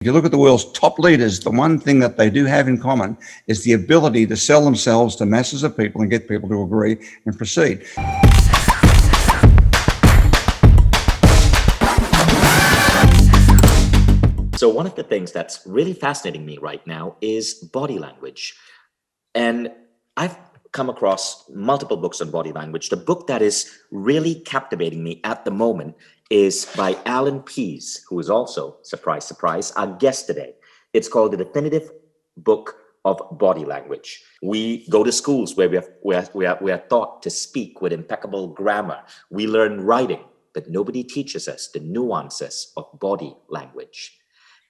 If you look at the world's top leaders, the one thing that they do have in common is the ability to sell themselves to masses of people and get people to agree and proceed. So one of the things that's really fascinating me right now is body language. And I've come across multiple books on body language. The book that is really captivating me at the moment is by Allan Pease, who is also, surprise, surprise, our guest today. It's called The Definitive Book of Body Language. We go to schools where we are taught to speak with impeccable grammar. We learn writing, but nobody teaches us the nuances of body language.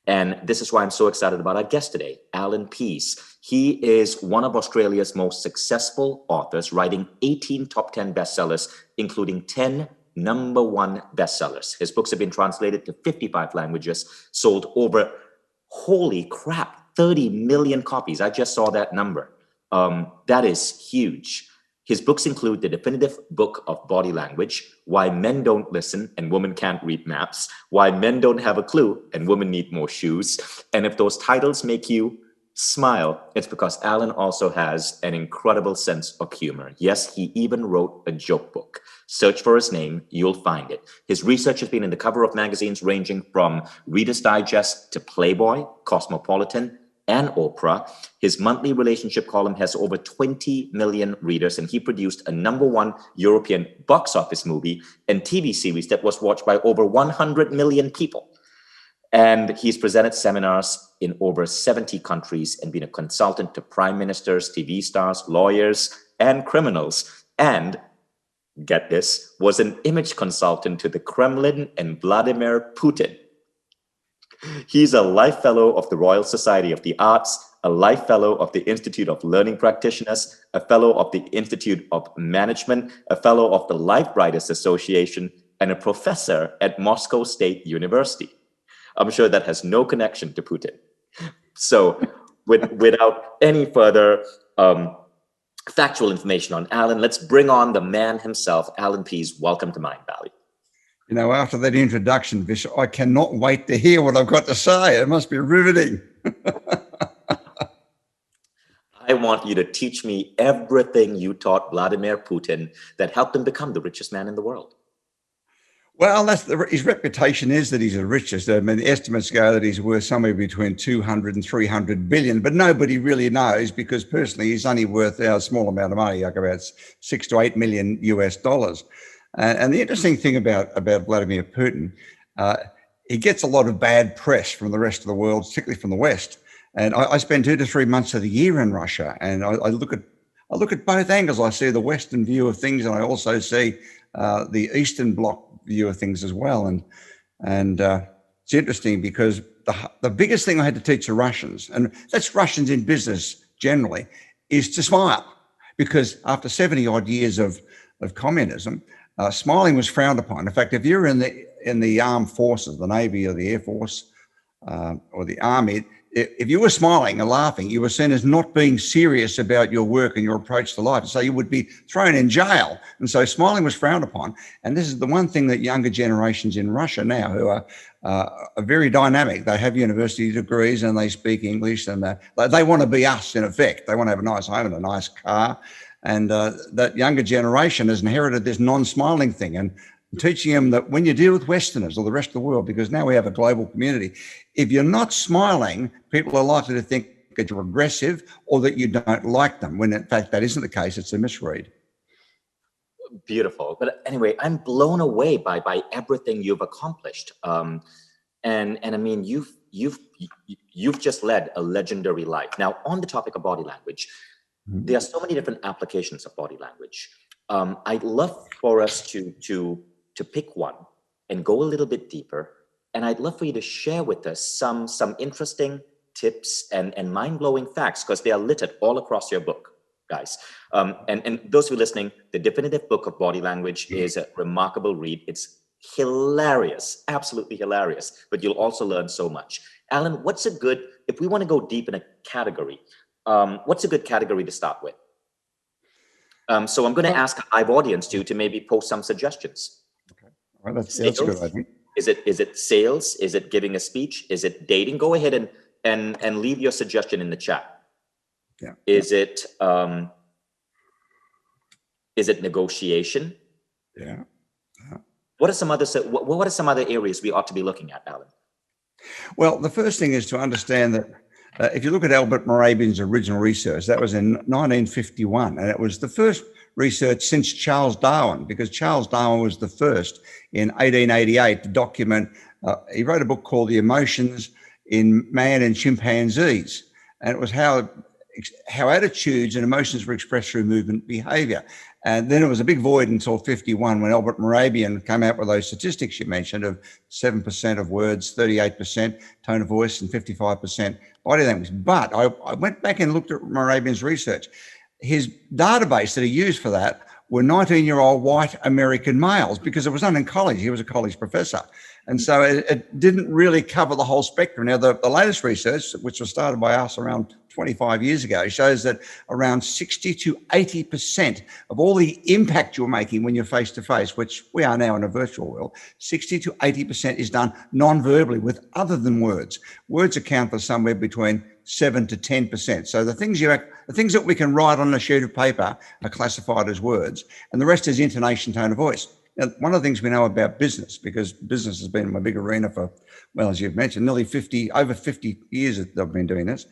And this is why I'm so excited about our guest today, Allan Pease. He is one of Australia's most successful authors, writing 18 top 10 bestsellers, including 10 #1 bestsellers. His books have been translated to 55 languages, sold over, holy crap, 30 million copies. I just saw that number. That is huge. His books include The Definitive Book of Body Language, Why Men Don't Listen and Women Can't Read Maps, Why Men Don't Have a Clue and Women Need More Shoes. And if those titles make you smile, it's because Allan also has an incredible sense of humor. Yes, he even wrote a joke book. Search for his name, you'll find it. His research has been in the cover of magazines ranging from Reader's Digest to Playboy, Cosmopolitan, and Oprah. His monthly relationship column has over 20 million readers, and he produced a #1 European box office movie and TV series that was watched by over 100 million people. And he's presented seminars in over 70 countries and been a consultant to prime ministers, TV stars, lawyers, and criminals. And, get this, was an image consultant to the Kremlin and Vladimir Putin. He's a Life Fellow of the Royal Society of the Arts, a Life Fellow of the Institute of Learning Practitioners, a Fellow of the Institute of Management, a Fellow of the Life Writers Association, and a professor at Moscow State University. I'm sure that has no connection to Putin. So without any further factual information on Allan, let's bring on the man himself, Allan Pease. Welcome to Mind Valley. You know, after that introduction, Vish, I cannot wait to hear what I've got to say. It must be riveting. I want you to teach me everything you taught Vladimir Putin that helped him become the richest man in the world. Well, his reputation is that he's the richest. I mean, the estimates go that he's worth somewhere between 200 and 300 billion, but nobody really knows because personally he's only worth a small amount of money, like about 6 to 8 million US dollars. And the interesting thing about Vladimir Putin, he gets a lot of bad press from the rest of the world, particularly from the West. And I spend 2 to 3 months of the year in Russia, and I look at both angles. I see the Western view of things, and I also see the Eastern Bloc view of things as well. And it's interesting because the biggest thing I had to teach the Russians, and that's Russians in business generally, is to smile, because after 70 odd years of communism, smiling was frowned upon. In fact, if you're in the armed forces, the Navy or the Air Force or the Army, if you were smiling and laughing, you were seen as not being serious about your work and your approach to life. So you would be thrown in jail. And so smiling was frowned upon. And this is the one thing that younger generations in Russia now, who are very dynamic. They have university degrees and they speak English, and they want to be us, in effect. They want to have a nice home and a nice car. And that younger generation has inherited this non-smiling thing, and teaching them that when you deal with Westerners or the rest of the world, because now we have a global community, if you're not smiling, people are likely to think that you're aggressive or that you don't like them, when in fact that isn't the case. It's a misread. Beautiful. But anyway, I'm blown away by everything you've accomplished. And I mean, you've just led a legendary life. Now, on the topic of body language, there are so many different applications of body language. I'd love for us to pick one and go a little bit deeper. And I'd love for you to share with us some interesting tips and mind-blowing facts, because they are littered all across your book, guys. And those who are listening, The Definitive Book of Body Language is a remarkable read. It's hilarious, absolutely hilarious, but you'll also learn so much. Allan, if we want to go deep in a category, what's a good category to start with? So I'm going to ask our live audience to maybe post some suggestions. Okay. Well, that's a good idea. Is it sales? Is it giving a speech? Is it dating? Go ahead and leave your suggestion in the chat. Yeah. Is it negotiation? Yeah. What are some other areas we ought to be looking at, Alan? Well, the first thing is to understand that if you look at Albert Morabian's original research, that was in 1951, and it was the first research since Charles Darwin, because Charles Darwin was the first in 1888 to document, he wrote a book called The Emotions in Man and Chimpanzees, and it was how attitudes and emotions were expressed through movement behavior. And then it was a big void until 51 when Albert Morabian came out with those statistics you mentioned of 7% of words, 38% tone of voice, and 55% body language. But I went back and looked at Morabian's research. His database that he used for that were 19-year-old white American males, because it was done in college. He was a college professor. And so it didn't really cover the whole spectrum. Now, the latest research, which was started by us around 25 years ago, shows that around 60 to 80% of all the impact you're making when you're face-to-face, which we are now in a virtual world, 60 to 80% is done non-verbally with other than words. Words account for somewhere between 7 to 10%. So the things that we can write on a sheet of paper are classified as words, and the rest is intonation, tone of voice. Now, one of the things we know about business, because business has been my big arena for, well, as you've mentioned, over 50 years that they've been doing this.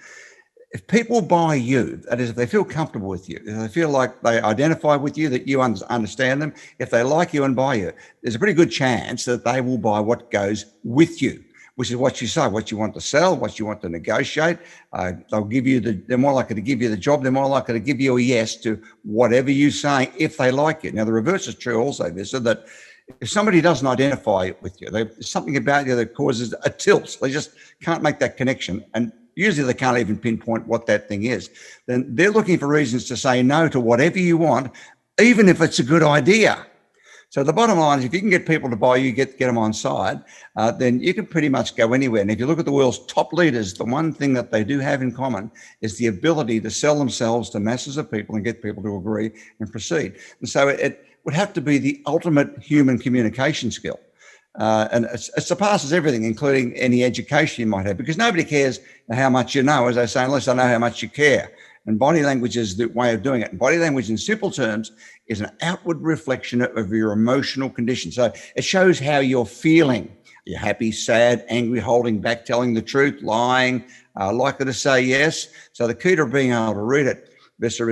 If people buy you, that is, if they feel comfortable with you, if they feel like they identify with you, that you understand them, if they like you and buy you, there's a pretty good chance that they will buy what goes with you, which is what you say, what you want to sell, what you want to negotiate. They'll give you they're more likely to give you the job. They're more likely to give you a yes to whatever you say if they like you. Now, the reverse is true also, Vishen, that if somebody doesn't identify with you, there's something about you that causes a tilt. They just can't make that connection. And usually they can't even pinpoint what that thing is. Then they're looking for reasons to say no to whatever you want, even if it's a good idea. So the bottom line is, if you can get people to buy you, get them on side, then you can pretty much go anywhere. And if you look at the world's top leaders, the one thing that they do have in common is the ability to sell themselves to masses of people and get people to agree and proceed. And so it would have to be the ultimate human communication skill. And it surpasses everything, including any education you might have, because nobody cares how much you know, as they say, unless they know how much you care. And body language is the way of doing it. And body language, in simple terms, is an outward reflection of your emotional condition. So it shows how you're feeling. You're happy, sad, angry, holding back, telling the truth, lying, likely to say yes. So the key to being able to read it, Vishen,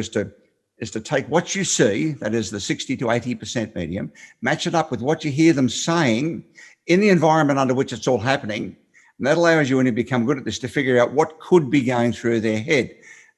is to take what you see, that is the 60 to 80% medium, match it up with what you hear them saying in the environment under which it's all happening. And that allows you, when you become good at this, to figure out what could be going through their head.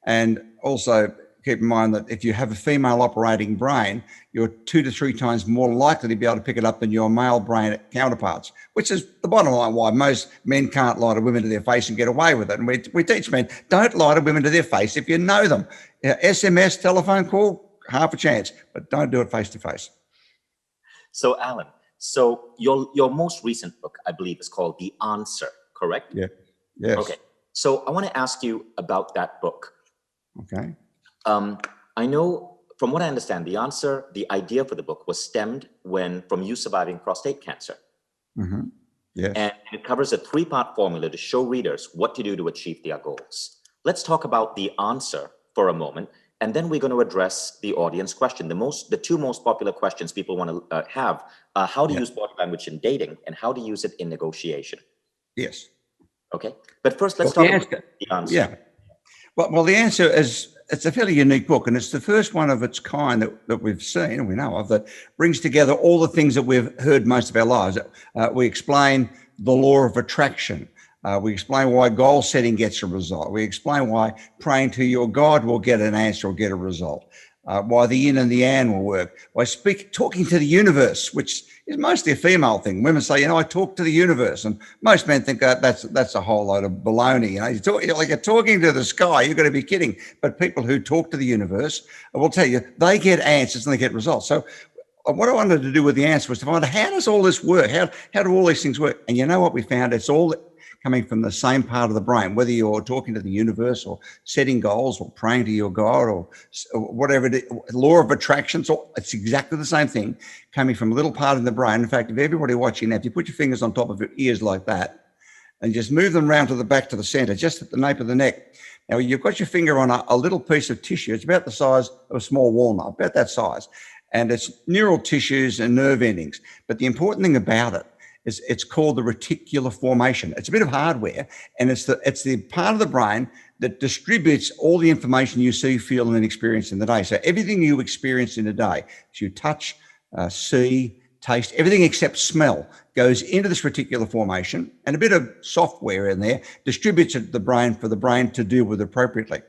And also keep in mind that if you have a female operating brain, you're 2 to 3 times more likely to be able to pick it up than your male brain counterparts, which is the bottom line why most men can't lie to women to their face and get away with it. And we teach men, don't lie to women to their face if you know them. SMS, telephone call, half a chance, but don't do it face to face. So Alan, so your most recent book, I believe, is called The Answer, correct? Yeah. Yes. Okay. So I want to ask you about that book. Okay. I know, from what I understand, the idea for the book was stemmed from you surviving prostate cancer. Mm-hmm. Yes. And it covers a 3-part formula to show readers what to do to achieve their goals. Let's talk about the answer for a moment, and then we're going to address the audience question. The 2 most popular questions people want to have: how to use body language in dating, and how to use it in negotiation. Yes. Okay. But first, let's talk about the answer. Yeah. Well, the answer is, it's a fairly unique book, and it's the first one of its kind that we've seen and we know of that brings together all the things that we've heard most of our lives. We explain the law of attraction. We explain why goal setting gets a result. We explain why praying to your God will get an answer or get a result. Why the yin and the yang will work. Why talking to the universe, which is mostly a female thing. Women say, I talk to the universe, and most men think that's a whole load of baloney. You're talking to the sky. You're going to be kidding. But people who talk to the universe will tell you they get answers and they get results. So what I wanted to do with the answer was to find out, how does all this work? How do all these things work? And you know what we found? It coming from the same part of the brain, whether you're talking to the universe or setting goals or praying to your God or whatever it is, law of attraction. So it's exactly the same thing coming from a little part of the brain. In fact, if everybody watching now, if you put your fingers on top of your ears like that and just move them around to the back to the center, just at the nape of the neck. Now you've got your finger on a little piece of tissue. It's about the size of a small walnut, about that size. And it's neural tissues and nerve endings. But the important thing about it is it's called the reticular formation. It's a bit of hardware, and it's the part of the brain that distributes all the information you see, feel, and experience in the day. So everything you experience in a day, as you touch, see, taste, everything except smell goes into this reticular formation, and a bit of software in there distributes it to the brain for the brain to deal with appropriately.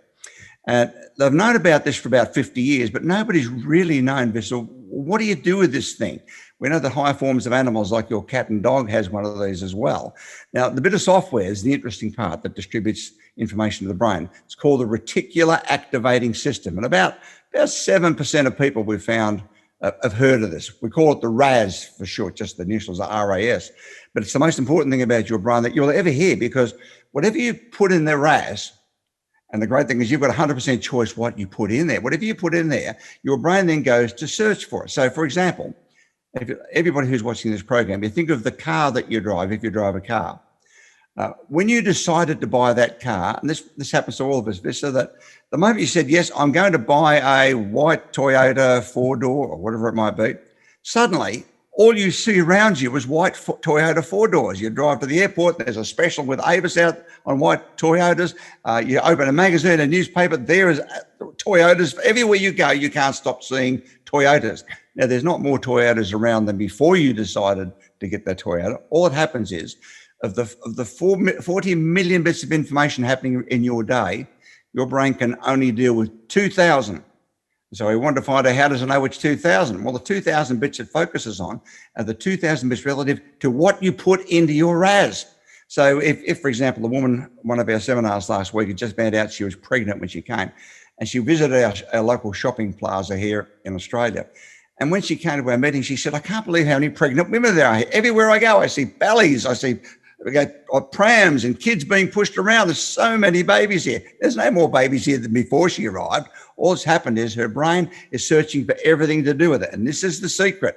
They've known about this for about 50 years, but nobody's really known this. So what do you do with this thing? We know that higher forms of animals like your cat and dog has one of these as well. Now, the bit of software is the interesting part that distributes information to the brain. It's called the reticular activating system. And about 7% of people we've found have heard of this. We call it the RAS for short, just the initials are RAS. But it's the most important thing about your brain that you'll ever hear, because whatever you put in the RAS, and the great thing is you've got 100% choice what you put in there. Whatever you put in there, your brain then goes to search for it. So, for example, if everybody who's watching this program, you think of the car that you drive, if you drive a car. When you decided to buy that car, and this happens to all of us, so that the moment you said, yes, I'm going to buy a white Toyota four-door or whatever it might be, suddenly all you see around you is white Toyota four-doors. You drive to the airport, there's a special with Avis out on white Toyotas. You open a magazine, a newspaper, there is Toyotas. Everywhere you go, you can't stop seeing Toyotas. Now, there's not more Toyotas around than before you decided to get that Toyota. All that happens is, of the 40 million bits of information happening in your day, your brain can only deal with 2,000. So we wanted to find out, how does it know which 2,000? Well, the 2,000 bits it focuses on are the 2,000 bits relative to what you put into your RAS. So if, for example, a woman, one of our seminars last week, had just found out she was pregnant when she came, and she visited our local shopping plaza here in Australia. And when she came to our meeting, she said, I can't believe how many pregnant women there are. Everywhere I go, I see bellies, I see prams and kids being pushed around. There's so many babies here. There's no more babies here than before she arrived. All that's happened is her brain is searching for everything to do with it. And this is the secret,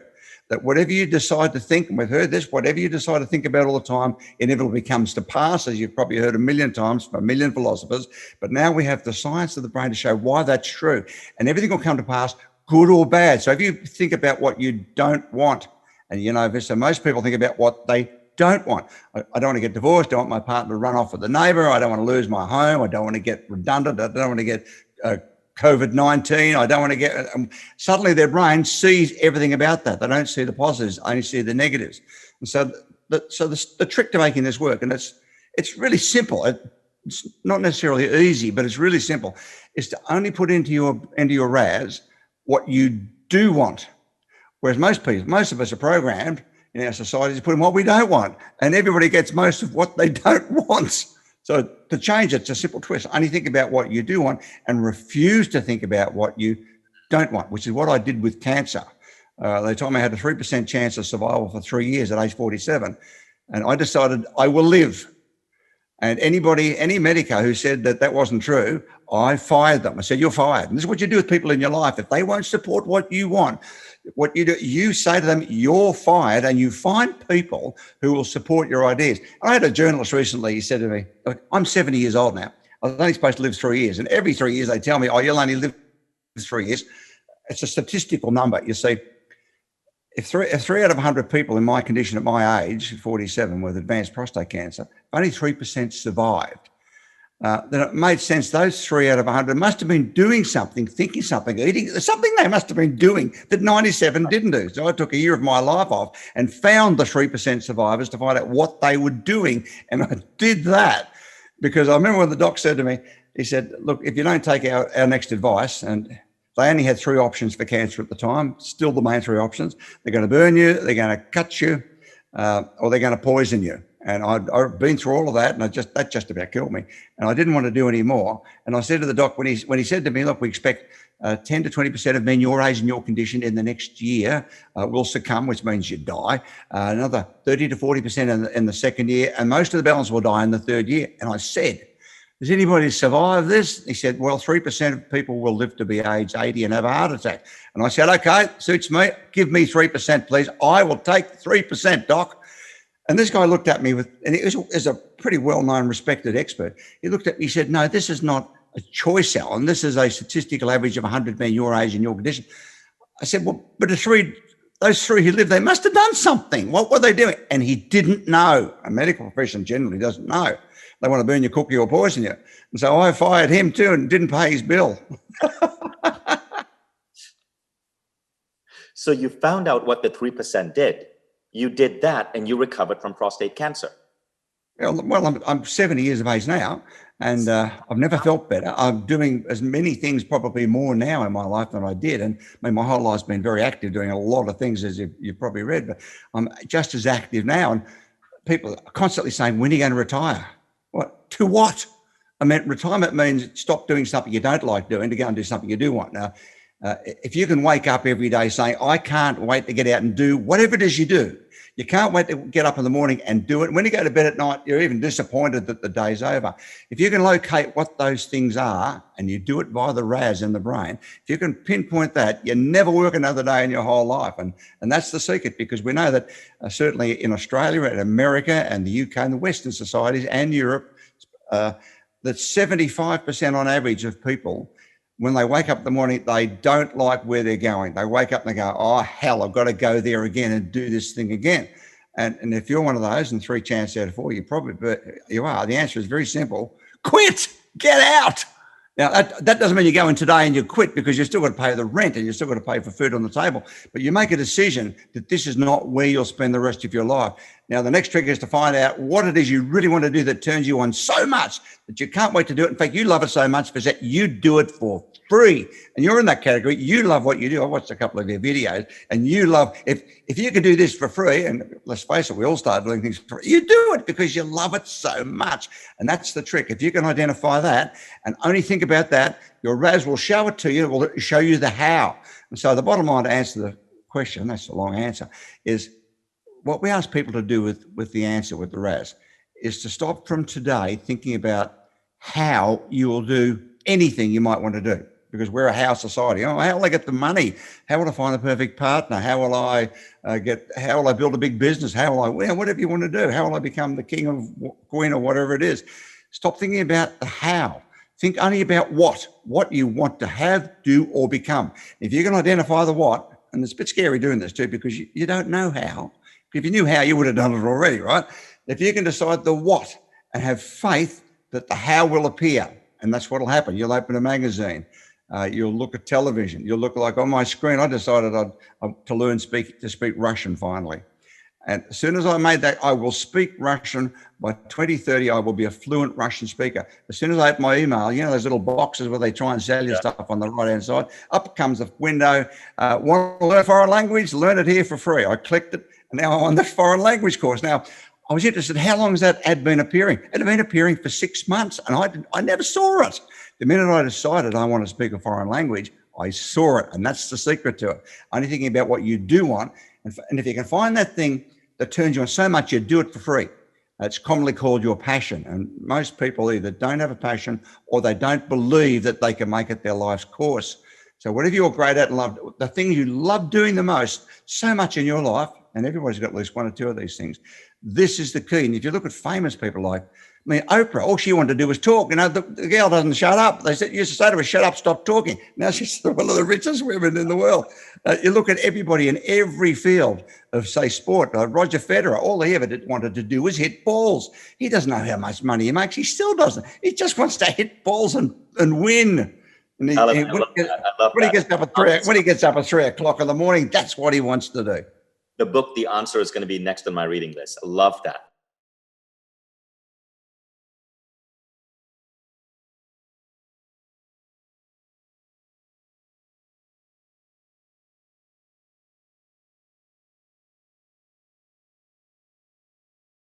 that whatever you decide to think, and we've heard this, whatever you decide to think about all the time, inevitably comes to pass, as you've probably heard a million times from a million philosophers. But now we have the science of the brain to show why that's true. And everything will come to pass, good or bad. So if you think about what you don't want, and you know, so most people think about what they don't want. I don't want to get divorced. I don't want my partner to run off with a neighbor. I don't want to lose my home. I don't want to get redundant. I don't want to get COVID-19. I don't want to get, suddenly their brain sees everything about that. They don't see the positives, only see the negatives. And so the trick to making this work, and it's really simple. It's not necessarily easy, but it's really simple, is to only put into your RAS what you do want. Whereas most of us are programmed in our society to put in what we don't want, and everybody gets most of what they don't want. So to change it, it's a simple twist. Only think about what you do want and refuse to think about what you don't want, which is what I did with cancer. They told me I had a 3% chance of survival for 3 years at age 47. And I decided I will live. And any medico who said that wasn't true, I fired them. I said, you're fired. And this is what you do with people in your life. If they won't support what you want, what you do, you say to them, you're fired, and you find people who will support your ideas. I had a journalist recently, he said to me, look, I'm 70 years old now. I was only supposed to live 3 years. And every 3 years they tell me, oh, you'll only live 3 years. It's a statistical number. You see, if three out of 100 people in my condition at my age, 47, with advanced prostate cancer, only 3% survived, then it made sense those 3 out of 100 must have been doing something, thinking something, eating something they must have been doing that 97 didn't do. So I took a year of my life off and found the 3% survivors to find out what they were doing. And I did that because I remember when the doc said to me, he said, look, if you don't take our next advice, and they only had 3 options for cancer at the time, still the main 3 options. They're going to burn you, they're going to cut you, or they're going to poison you. And I'd been through all of that, and that just about killed me. And I didn't want to do any more. And I said to the doc, when he said to me, look, we expect 10 to 20% of men your age and your condition in the next year will succumb, which means you die. Another 30 to 40% in the second year, and most of the balance will die in the third year. And I said, does anybody survive this? He said, well, 3% of people will live to be age 80 and have a heart attack. And I said, okay, suits me. Give me 3%, please. I will take 3%, doc. And this guy looked at me and he was a pretty well-known, respected expert. He looked at me, he said, no, this is not a choice, Alan. This is a statistical average of 100 men your age and your condition. I said, well, but those three who lived, they must have done something. What were they doing? And he didn't know. A medical profession generally doesn't know. They want to burn your cookie or poison you. And so I fired him too and didn't pay his bill. So you found out what the 3% did. You did that and you recovered from prostate cancer. Well, I'm 70 years of age now, and I've never felt better. I'm doing as many things, probably more now in my life than I did. And I mean, my whole life's been very active, doing a lot of things, as you've probably read, but I'm just as active now. And people are constantly saying, when are you going to retire? What? To what? I mean, retirement means stop doing something you don't like doing to go and do something you do want. Now, if you can wake up every day saying, I can't wait to get out and do whatever it is you do, you can't wait to get up in the morning and do it. When you go to bed at night, you're even disappointed that the day's over. If you can locate what those things are and you do it via the RAS in the brain, if you can pinpoint that, you never work another day in your whole life. And that's the secret, because we know that certainly in Australia and America and the UK and the Western societies and Europe, that 75% on average of people, when they wake up in the morning, they don't like where they're going. They wake up and they go, oh, hell, I've got to go there again and do this thing again. And if you're one of those, and 3 chances out of 4, you are. The answer is very simple. Quit, get out. Now, that doesn't mean you go in today and you quit, because you're still got to pay the rent and you're still got to pay for food on the table. But you make a decision that this is not where you'll spend the rest of your life. Now, the next trick is to find out what it is you really want to do that turns you on so much that you can't wait to do it. In fact, you love it so much that you do it for free. And you're in that category. You love what you do. I watched a couple of your videos, and you love, if you could do this for free, and let's face it, we all start doing things for free, you do it because you love it so much. And that's the trick. If you can identify that and only think about that, your RAS will show it to you. It will show you the how. And so the bottom line, to answer the question, that's a long answer, is what we ask people to do with the answer, with the RAS, is to stop from today thinking about how you will do anything you might want to do. Because we're a how society. Oh, how will I get the money? How will I find the perfect partner? How will I build a big business? How will I, whatever you want to do? How will I become the king or queen or whatever it is? Stop thinking about the how. Think only about what you want to have, do, or become. If you can identify the what, and it's a bit scary doing this too, because you don't know how. If you knew how, you would have done it already, right? If you can decide the what and have faith that the how will appear, and that's what will happen. You'll open a magazine. You'll look at television. You'll look like on my screen. I decided to learn to speak Russian finally. And as soon as I made that, I will speak Russian. By 2030, I will be a fluent Russian speaker. As soon as I open my email, those little boxes where they try and sell you stuff on the right-hand side, up comes the window. Want to learn a foreign language? Learn it here for free. I clicked it, and now I'm on the foreign language course. Now, I was interested, how long has that ad been appearing? It had been appearing for 6 months, and I never saw it. The minute I decided I want to speak a foreign language, I saw it, and that's the secret to it. Only thinking about what you do want, and if you can find that thing that turns you on so much, you do it for free. It's commonly called your passion, and most people either don't have a passion or they don't believe that they can make it their life's course. So whatever you're great at and love, the thing you love doing the most, so much in your life, and everybody's got at least 1 or 2 of these things, this is the key. And if you look at famous people like, Oprah, all she wanted to do was talk. The girl doesn't shut up. They used to say to her, shut up, stop talking. Now she's one of the richest women in the world. You look at everybody in every field of, say, sport. Roger Federer, all he ever wanted to do was hit balls. He doesn't know how much money he makes. He still doesn't. He just wants to hit balls and win. And when he gets up at 3 o'clock in the morning, that's what he wants to do. The book, The Answer, is going to be next on my reading list. I love that.